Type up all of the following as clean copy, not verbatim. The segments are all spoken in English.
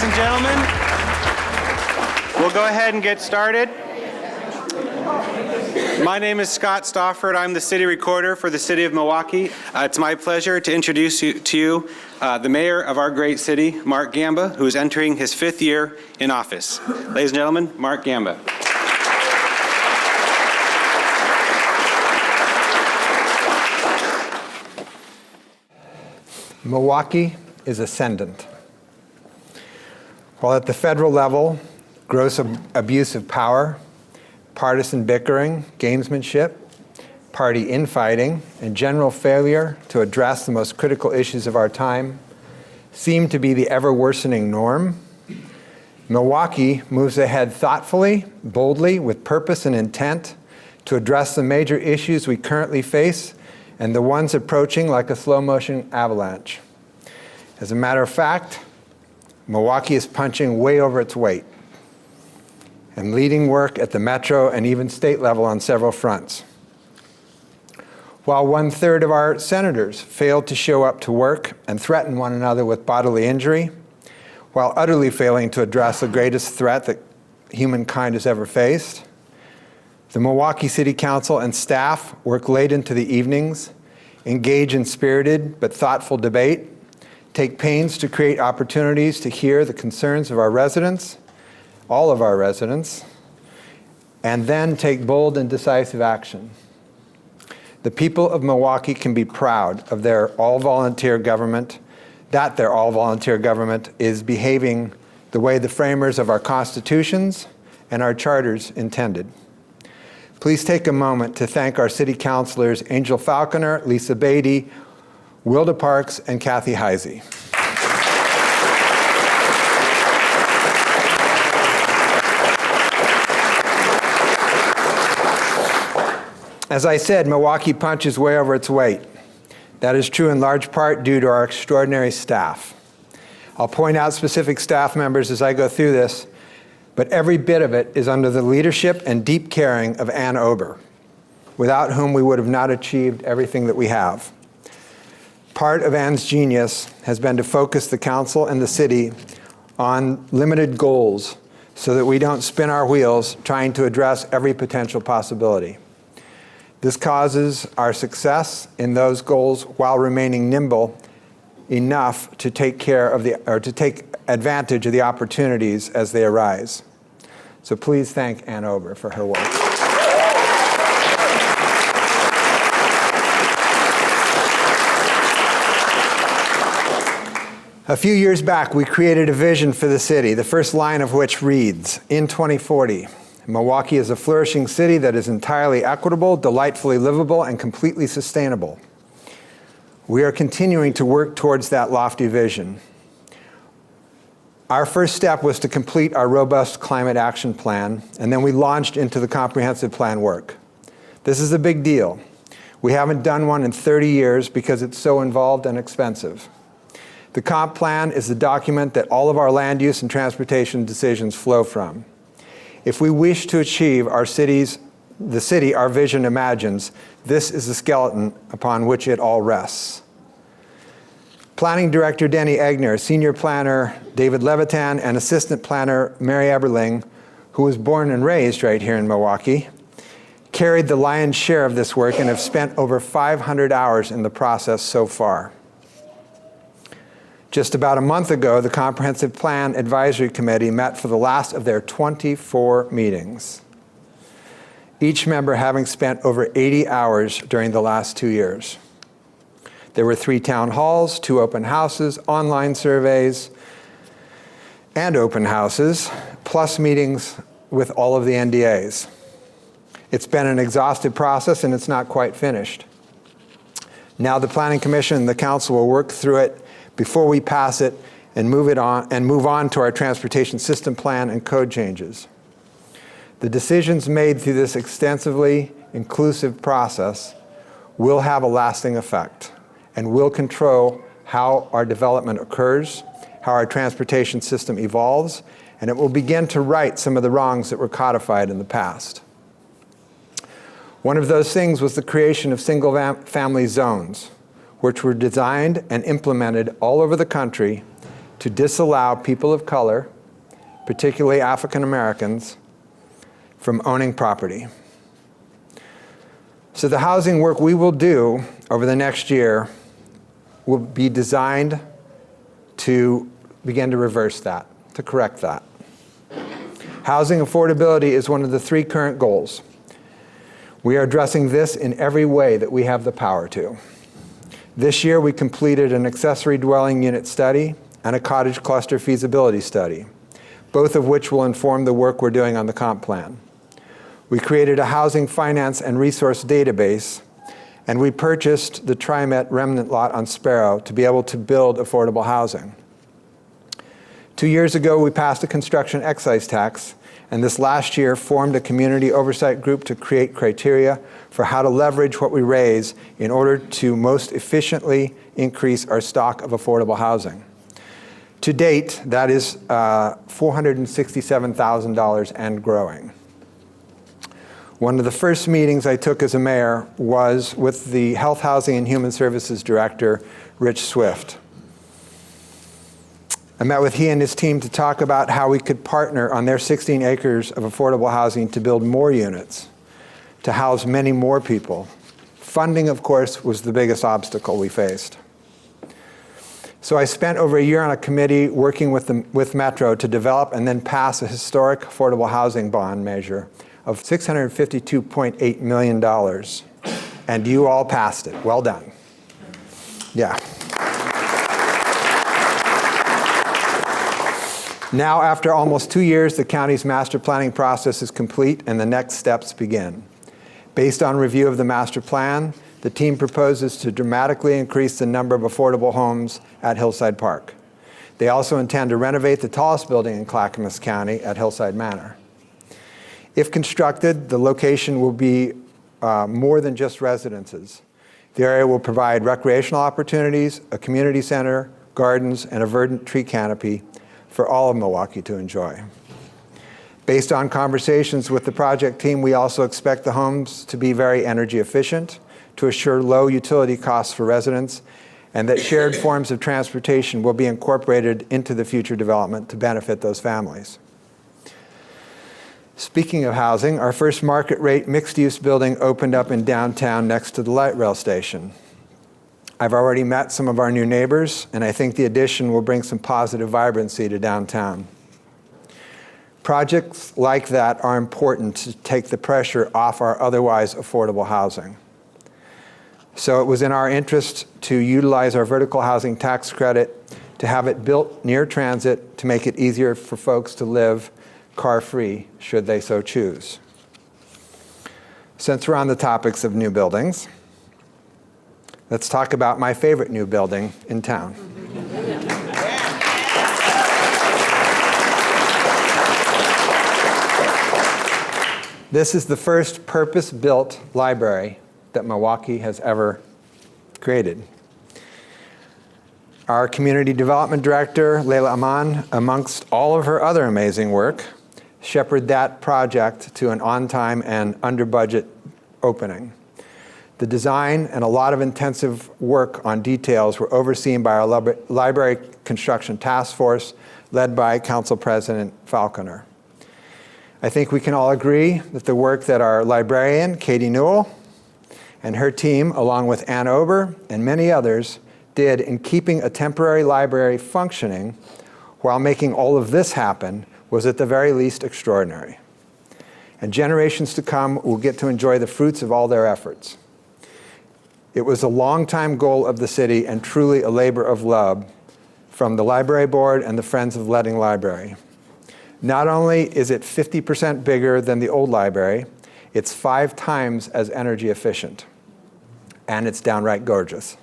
ladies and gentlemen. We'll go ahead and get started. My name is Scott Stafford. I'm the city recorder for the city of Milwaukee. It's my pleasure to introduce to you the mayor of our great city, Mark Gamba, who is entering his 5th year in office. Ladies and gentlemen, Mark Gamba. Milwaukee is ascendant. While at the federal level, gross abuse of power, partisan bickering, gamesmanship, party infighting, and general failure to address the most critical issues of our time seem to be the ever-worsening norm, Milwaukee moves ahead thoughtfully, boldly, with purpose and intent to address the major issues we currently face and the ones approaching like a slow-motion avalanche. As a matter of fact, Milwaukee is punching way over its weight and leading work at the metro and even state level on several fronts. While 1/3 of our senators failed to show up to work and threaten one another with bodily injury, while utterly failing to address the greatest threat that humankind has ever faced, the Milwaukee City Council and staff work late into the evenings, engage in spirited but thoughtful debate, take pains to create opportunities to hear the concerns of our residents, all of our residents, and then take bold and decisive action. The people of Milwaukee can be proud of their all-volunteer government, that their all-volunteer government is behaving the way the framers of our constitutions and our charters intended. Please take a moment to thank our city councilors, Angel Falconer, Lisa Beatty, Wilda Parks, and Kathy Heisey. As I said, Milwaukee punches way over its weight. That is true in large part due to our extraordinary staff. I'll point out specific staff members as I go through this, but every bit of it is under the leadership and deep caring of Ann Ober, without whom we would have not achieved everything that we have. Part of Ann's genius has been to focus the council and the city on limited goals so that we don't spin our wheels trying to address every potential possibility. This causes our success in those goals while remaining nimble enough to take advantage of the opportunities as they arise. So please thank Ann Ober for her work. A few years back, we created a vision for the city, the first line of which reads, "In 2040, Milwaukee is a flourishing city that is entirely equitable, delightfully livable, and completely sustainable." We are continuing to work towards that lofty vision. Our first step was to complete our robust climate action plan, and then we launched into the comprehensive plan work. This is a big deal. We haven't done one in 30 years because it's so involved and expensive. The comp plan is the document that all of our land use and transportation decisions flow from. If we wish to achieve the city our vision imagines, this is the skeleton upon which it all rests. Planning Director Denny Egner, Senior Planner David Levitan, and Assistant Planner Mary Eberling, who was born and raised right here in Milwaukee, carried the lion's share of this work and have spent over 500 hours in the process so far. Just about a month ago, the Comprehensive Plan Advisory Committee met for the last of their 24 meetings, each member having spent over 80 hours during the last 2 years. There were 3 town halls, 2 open houses, online surveys, and open houses, plus meetings with all of the NDAs. It's been an exhaustive process, and it's not quite finished. Now the Planning Commission and the Council will work through it before we pass it and move on to our transportation system plan and code changes. The decisions made through this extensively inclusive process will have a lasting effect and will control how our development occurs, how our transportation system evolves, and it will begin to right some of the wrongs that were codified in the past. One of those things was the creation of single-family zones, which were designed and implemented all over the country to disallow people of color, particularly African Americans, from owning property. So the housing work we will do over the next year will be designed to begin to reverse that, to correct that. Housing affordability is one of the 3 current goals. We are addressing this in every way that we have the power to. This year, we completed an accessory dwelling unit study and a cottage cluster feasibility study, both of which will inform the work we're doing on the comp plan. We created a housing finance and resource database, and we purchased the TriMet remnant lot on Sparrow to be able to build affordable housing. 2 years ago, we passed a construction excise tax, and this last year formed a community oversight group to create criteria for how to leverage what we raise in order to most efficiently increase our stock of affordable housing. To date, that is $467,000 and growing. One of the first meetings I took as a mayor was with the Health, Housing, and Human Services Director, Rich Swift. I met with he and his team to talk about how we could partner on their 16 acres of affordable housing to build more units, to house many more people. Funding, of course, was the biggest obstacle we faced. So I spent over a year on a committee working with Metro to develop and then pass a historic affordable housing bond measure of $652.8 million. And you all passed it. Well done. Yeah. Now, after almost 2 years, the county's master planning process is complete and the next steps begin. Based on review of the master plan, the team proposes to dramatically increase the number of affordable homes at Hillside Park. They also intend to renovate the tallest building in Clackamas County at Hillside Manor. If constructed, the location will be more than just residences. The area will provide recreational opportunities, a community center, gardens, and a verdant tree canopy for all of Milwaukee to enjoy. Based on conversations with the project team, we also expect the homes to be very energy efficient, to assure low utility costs for residents, and that shared forms of transportation will be incorporated into the future development to benefit those families. Speaking of housing, our first market rate mixed-use building opened up in downtown next to the light rail station. I've already met some of our new neighbors, and I think the addition will bring some positive vibrancy to downtown. Projects like that are important to take the pressure off our otherwise affordable housing. So it was in our interest to utilize our vertical housing tax credit to have it built near transit to make it easier for folks to live car-free, should they so choose. Since we're on the topics of new buildings, let's talk about my favorite new building in town. This is the first purpose-built library that Milwaukee has ever created. Our community development director, Layla Aman, amongst all of her other amazing work, shepherded that project to an on-time and under-budget opening. The design and a lot of intensive work on details were overseen by our library construction task force, led by Council President Falconer. I think we can all agree that the work that our librarian, Katie Newell, and her team, along with Ann Ober and many others, did in keeping a temporary library functioning while making all of this happen was at the very least extraordinary. And generations to come will get to enjoy the fruits of all their efforts. It was a long-time goal of the city and truly a labor of love from the library board and the Friends of Ledding Library. Not only is it 50% bigger than the old library, it's 5 times as energy efficient. And it's downright gorgeous.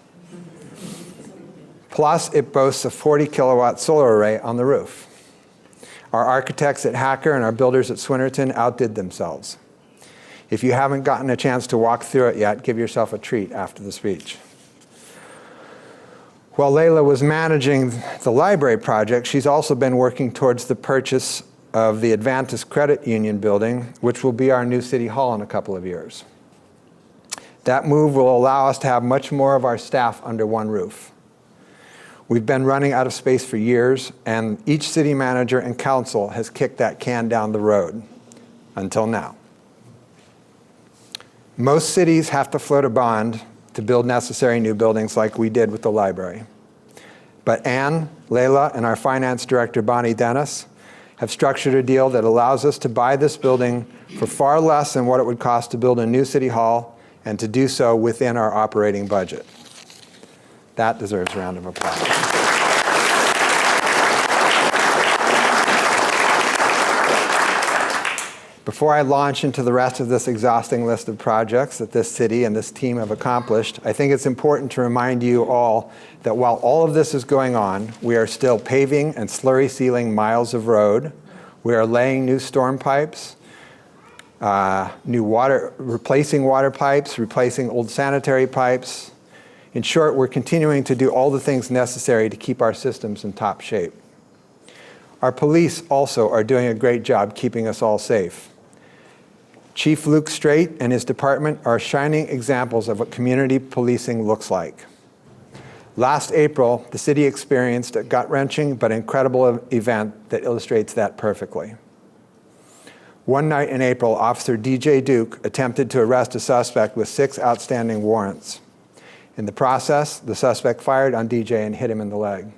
Plus, it boasts a 40 kilowatt solar array on the roof. Our architects at Hacker and our builders at Swinnerton outdid themselves. If you haven't gotten a chance to walk through it yet, give yourself a treat after the speech. While Layla was managing the library project, she's also been working towards the purchase of the Advantis Credit Union building, which will be our new city hall in a couple of years. That move will allow us to have much more of our staff under one roof. We've been running out of space for years, and each city manager and council has kicked that can down the road until now. Most cities have to float a bond to build necessary new buildings like we did with the library. But Anne, Leila, and our finance director, Bonnie Dennis, have structured a deal that allows us to buy this building for far less than what it would cost to build a new city hall, and to do so within our operating budget. That deserves a round of applause. Before I launch into the rest of this exhausting list of projects that this city and this team have accomplished, I think it's important to remind you all that while all of this is going on, we are still paving and slurry sealing miles of road. We are laying new storm pipes, replacing water pipes, replacing old sanitary pipes. In short, we're continuing to do all the things necessary to keep our systems in top shape. Our police also are doing a great job keeping us all safe. Chief Luke Strait and his department are shining examples of what community policing looks like. Last April, the city experienced a gut-wrenching but incredible event that illustrates that perfectly. One night in April, Officer DJ Duke attempted to arrest a suspect with 6 outstanding warrants. In the process, the suspect fired on DJ and hit him in the leg.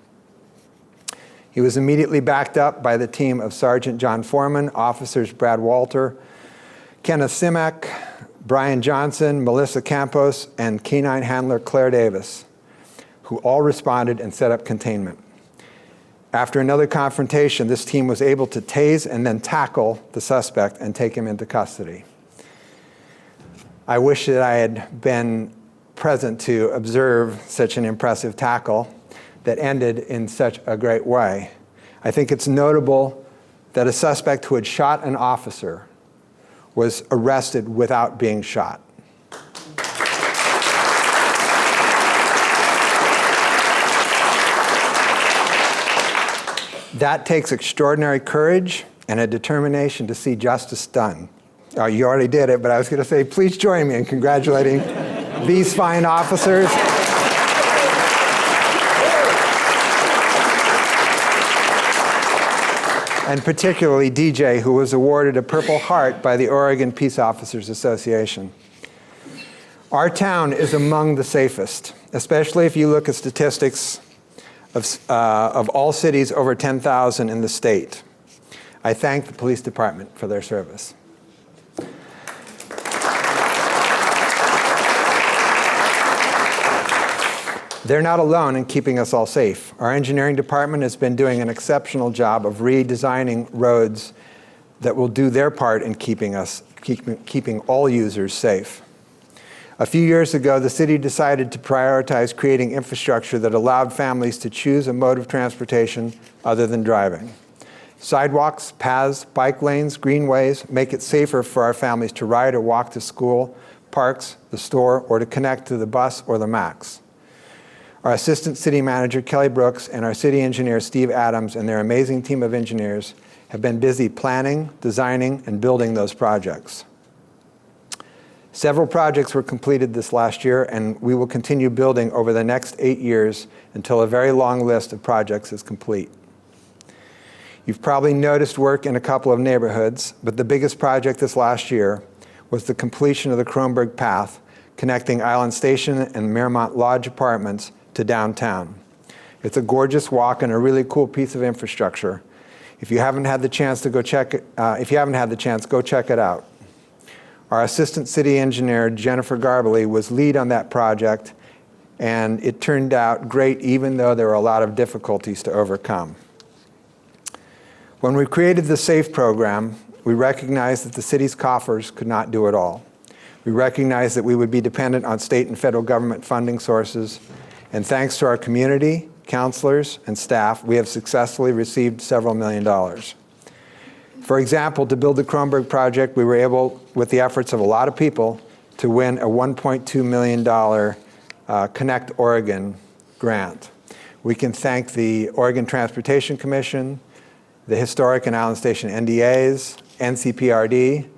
He was immediately backed up by the team of Sergeant John Foreman, Officers Brad Walter, Kenneth Simek, Brian Johnson, Melissa Campos, and canine handler Claire Davis, who all responded and set up containment. After another confrontation, this team was able to tase and then tackle the suspect and take him into custody. I wish that I had been present to observe such an impressive tackle that ended in such a great way. I think it's notable that a suspect who had shot an officer was arrested without being shot. That takes extraordinary courage and a determination to see justice done. You already did it, but I was going to say, please join me in congratulating these fine officers. And particularly DJ, who was awarded a Purple Heart by the Oregon Peace Officers Association. Our town is among the safest, especially if you look at statistics of all cities over 10,000 in the state. I thank the police department for their service. They're not alone in keeping us all safe. Our engineering department has been doing an exceptional job of redesigning roads that will do their part in keeping all users safe. A few years ago, the city decided to prioritize creating infrastructure that allowed families to choose a mode of transportation other than driving. Sidewalks, paths, bike lanes, greenways make it safer for our families to ride or walk to school, parks, the store, or to connect to the bus or the MAX. Our assistant city manager, Kelly Brooks, and our city engineer, Steve Adams, and their amazing team of engineers have been busy planning, designing, and building those projects. Several projects were completed this last year, and we will continue building over the next 8 years until a very long list of projects is complete. You've probably noticed work in a couple of neighborhoods, but the biggest project this last year was the completion of the Kronberg Path, connecting Island Station and Miramont Lodge Apartments to downtown. It's a gorgeous walk and a really cool piece of infrastructure. If you haven't had the chance, go check it out. Our assistant city engineer, Jennifer Garbely, was lead on that project, and it turned out great even though there were a lot of difficulties to overcome. When we created the SAFE program, we recognized that the city's coffers could not do it all. We recognized that we would be dependent on state and federal government funding sources, and thanks to our community, counselors, and staff, we have successfully received several $million. For example, to build the Kronberg project, we were able, with the efforts of a lot of people, to win a $1.2 million Connect Oregon grant. We can thank the Oregon Transportation Commission, the Historic and Island Station NDAs, NCPRD,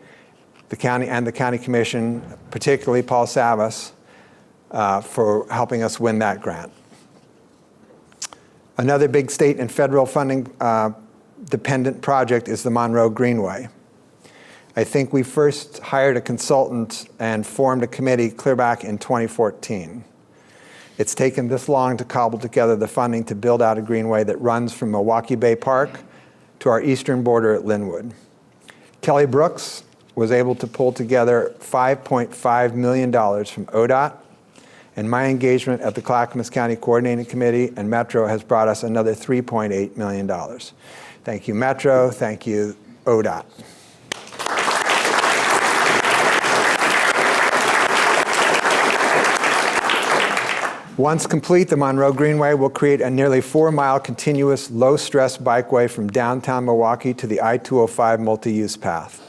the county commission, particularly Paul Savas, for helping us win that grant. Another big state and federal funding dependent project is the Monroe Greenway. I think we first hired a consultant and formed a committee clear back in 2014. It's taken this long to cobble together the funding to build out a greenway that runs from Milwaukie Bay Park to our eastern border at Linwood. Kelly Brooks was able to pull together $5.5 million from ODOT, and my engagement at the Clackamas County Coordinating Committee and Metro has brought us another $3.8 million. Thank you, Metro. Thank you, ODOT. Once complete, the Monroe Greenway will create a nearly 4-mile continuous low-stress bikeway from downtown Milwaukee to the I-205 multi-use path.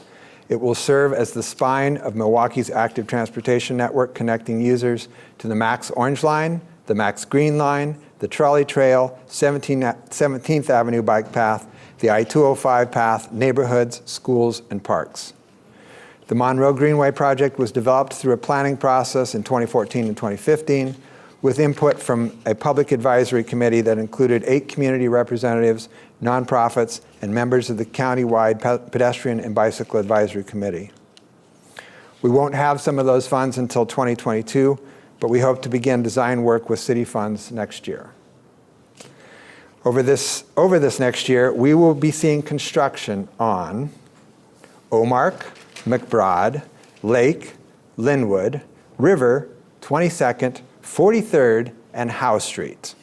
It will serve as the spine of Milwaukee's active transportation network, connecting users to the Max Orange Line, the Max Green Line, the Trolley Trail, 17th Avenue bike path, the I-205 path, neighborhoods, schools, and parks. The Monroe Greenway project was developed through a planning process in 2014 and 2015, with input from a public advisory committee that included 8 community representatives, nonprofits, and members of the county-wide pedestrian and bicycle advisory committee. We won't have some of those funds until 2022, but we hope to begin design work with city funds next year. Over this next year, we will be seeing construction on Omark, McBride, Lake, Linwood, River, 22nd, 43rd, and Howe Street.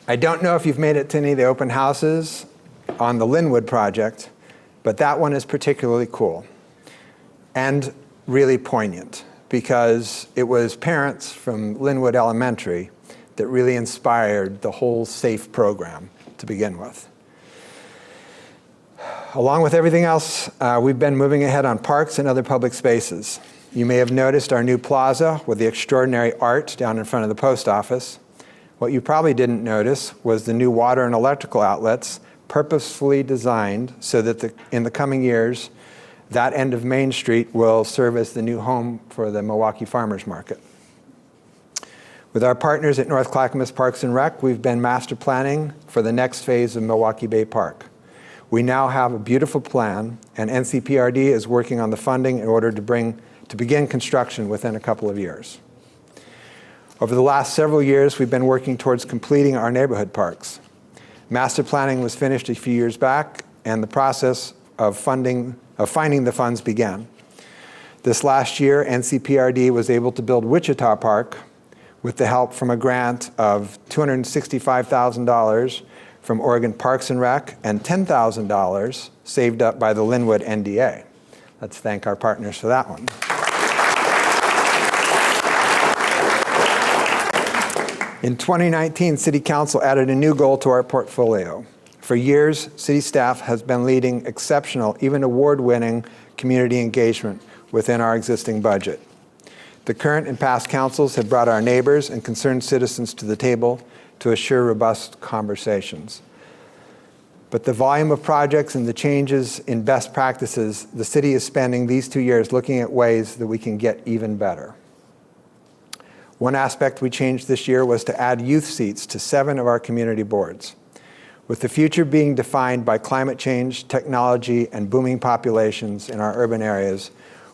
I don't know if you've made it to any of the open houses on the Linwood project, but that one is particularly cool and really poignant because it was parents from Linwood Elementary that really inspired the whole SAFE program to begin with. Along with everything else, we've been moving ahead on parks and other public spaces. You may have noticed our new plaza with the extraordinary art down in front of the post office. What you probably didn't notice was the new water and electrical outlets purposefully designed so that in the coming years, that end of Main Street will serve as the new home for the Milwaukee Farmers Market. With our partners at North Clackamas Parks and Rec, we've been master planning for the next phase of Milwaukie Bay Park. We now have a beautiful plan, and NCPRD is working on the funding in order to begin construction within a couple of years. Over the last several years, we've been working towards completing our neighborhood parks. Master planning was finished a few years back, and the process of finding the funds began. This last year, NCPRD was able to build Wichita Park with the help from a grant of $265,000 from Oregon Parks and Rec and $10,000 saved up by the Linwood NDA. Let's thank our partners for that one. In 2019, City Council added a new goal to our portfolio. For years, City staff has been leading exceptional, even award-winning community engagement within our existing budget. The current and past councils have brought our neighbors and concerned citizens to the table to assure robust conversations. But the volume of projects and the changes in best practices, the city is spending these 2 years looking at ways that we can get even better. One aspect we changed this year was to add youth seats to 7 of our community boards. With the future being defined by climate change, technology, and booming populations in our urban areas,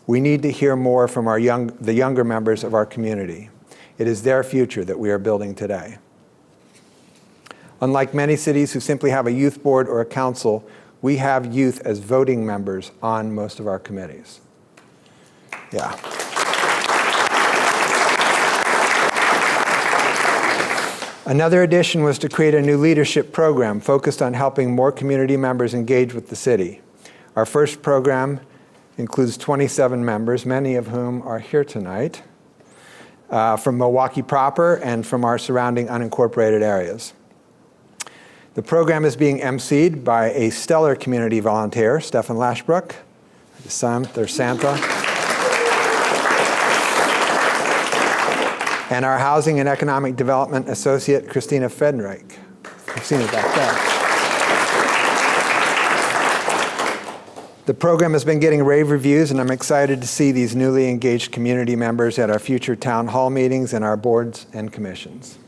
we need to hear more from the younger members of our community. It is their future that we are building today. Unlike many cities who simply have a youth board or a council, we have youth as voting members on most of our committees. Yeah. Another addition was to create a new leadership program focused on helping more community members engage with the city. Our first program includes 27 members, many of whom are here tonight, from Milwaukee proper and from our surrounding unincorporated areas. The program is being emceed by a stellar community volunteer, Stefan Lashbrook, their Santa, and our Housing and Economic Development Associate, Christina Fedreich. Christina's back there. The program has been getting rave reviews, and I'm excited to see these newly engaged community members at our future town hall meetings and our boards and commissions.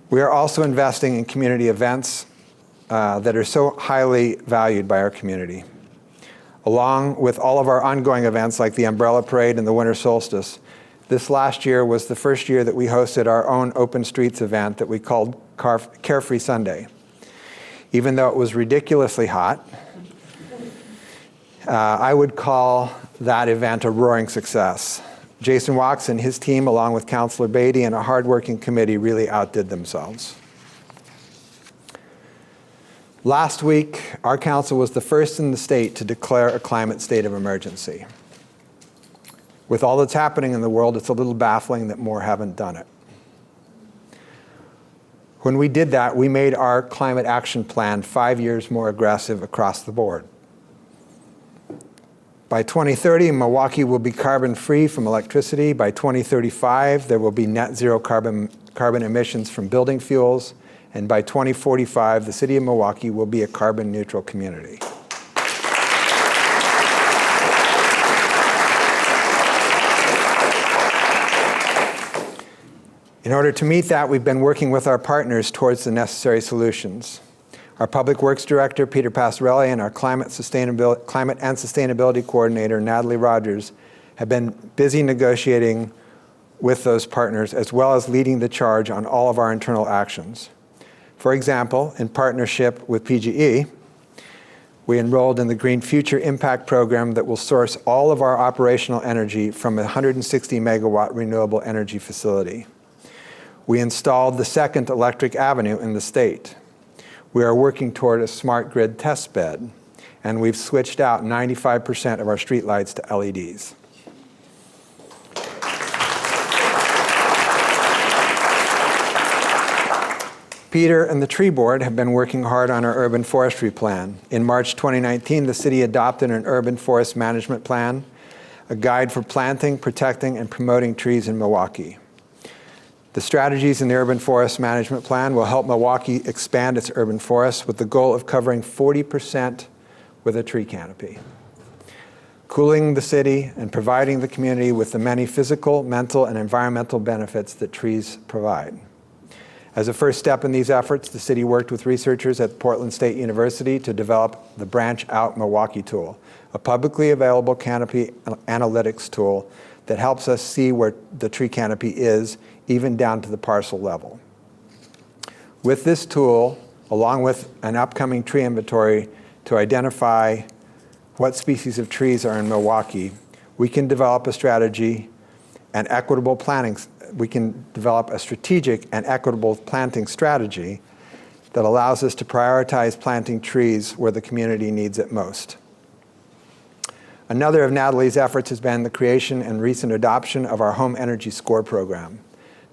We are also investing in community events that are so highly valued by our community. Along with all of our ongoing events like the Umbrella Parade and the Winter Solstice, this last year was the first year that we hosted our own Open Streets event that we called Carefree Sunday. Even though it was ridiculously hot, I would call that event a roaring success. Jason Wachs and his team, along with Councilor Beatty and a hardworking committee, really outdid themselves. Last week, our council was the first in the state to declare a climate state of emergency. With all that's happening in the world, it's a little baffling that more haven't done it. When we did that, we made our climate action plan 5 years more aggressive across the board. By 2030, Milwaukee will be carbon-free from electricity. By 2035, there will be net zero carbon emissions from building fuels. And by 2045, the city of Milwaukee will be a carbon-neutral community. In order to meet that, we've been working with our partners towards the necessary solutions. Our Public Works Director, Peter Passarelli, and our Climate and Sustainability Coordinator, Natalie Rogers, have been busy negotiating with those partners, as well as leading the charge on all of our internal actions. For example, in partnership with PGE, we enrolled in the Green Future Impact Program that will source all of our operational energy from a 160 megawatt renewable energy facility. We installed the second electric avenue in the state. We are working toward a smart grid test bed, and we've switched out 95% of our streetlights to LEDs. Peter and the Tree Board have been working hard on our urban forestry plan. In March 2019, the city adopted an urban forest management plan, a guide for planting, protecting, and promoting trees in Milwaukee. The strategies in the Urban Forest Management Plan will help Milwaukee expand its urban forests with the goal of covering 40% with a tree canopy, cooling the city and providing the community with the many physical, mental, and environmental benefits that trees provide. As a first step in these efforts, the city worked with researchers at Portland State University to develop the Branch Out Milwaukee tool, a publicly available canopy analytics tool that helps us see where the tree canopy is, even down to the parcel level. With this tool, along with an upcoming tree inventory to identify what species of trees are in Milwaukee, we can develop a strategy and equitable planting. We can develop a strategic and equitable planting strategy that allows us to prioritize planting trees where the community needs it most. Another of Natalie's efforts has been the creation and recent adoption of our Home Energy Score program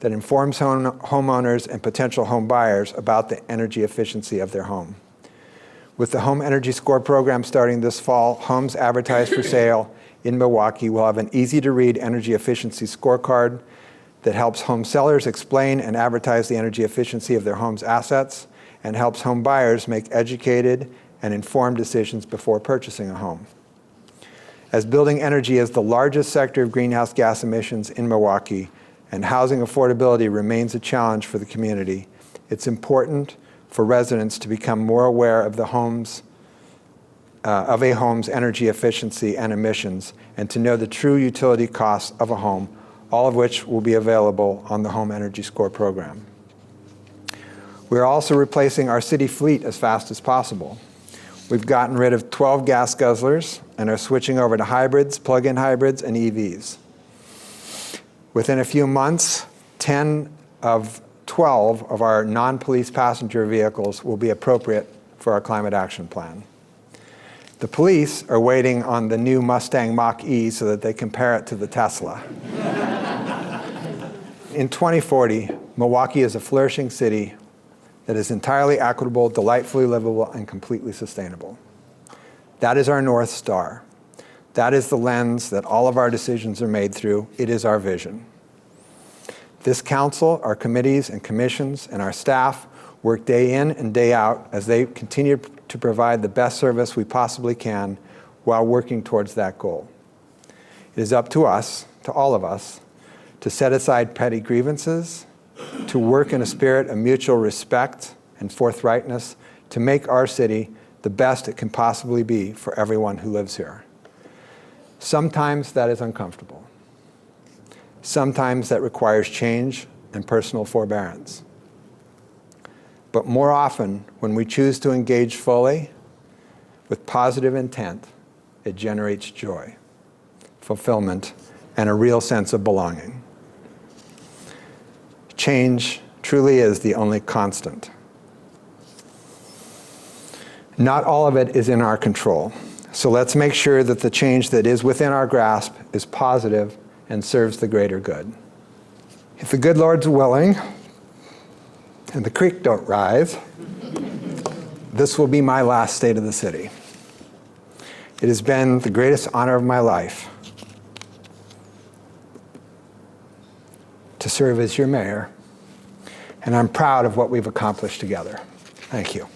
that informs homeowners and potential home buyers about the energy efficiency of their home. With the Home Energy Score program starting this fall, homes advertised for sale in Milwaukee will have an easy-to-read energy efficiency scorecard that helps home sellers explain and advertise the energy efficiency of their home's assets and helps home buyers make educated and informed decisions before purchasing a home. As building energy is the largest sector of greenhouse gas emissions in Milwaukee, and housing affordability remains a challenge for the community, it's important for residents to become more aware of a home's energy efficiency and emissions, and to know the true utility costs of a home, all of which will be available on the Home Energy Score program. We're also replacing our city fleet as fast as possible. We've gotten rid of 12 gas guzzlers and are switching over to hybrids, plug-in hybrids, and EVs. Within a few months, 10 of 12 of our non-police passenger vehicles will be appropriate for our climate action plan. The police are waiting on the new Mustang Mach-E so that they compare it to the Tesla. In 2040, Milwaukee is a flourishing city that is entirely equitable, delightfully livable, and completely sustainable. That is our North Star. That is the lens that all of our decisions are made through. It is our vision. This council, our committees and commissions, and our staff work day in and day out as they continue to provide the best service we possibly can while working towards that goal. It is up to us, to all of us, to set aside petty grievances, to work in a spirit of mutual respect and forthrightness to make our city the best it can possibly be for everyone who lives here. Sometimes that is uncomfortable. Sometimes that requires change and personal forbearance. But more often, when we choose to engage fully with positive intent, it generates joy, fulfillment, and a real sense of belonging. Change truly is the only constant. Not all of it is in our control, so let's make sure that the change that is within our grasp is positive and serves the greater good. If the good Lord's willing, and the creek don't rise, this will be my last state of the city. It has been the greatest honor of my life to serve as your mayor, and I'm proud of what we've accomplished together. Thank you.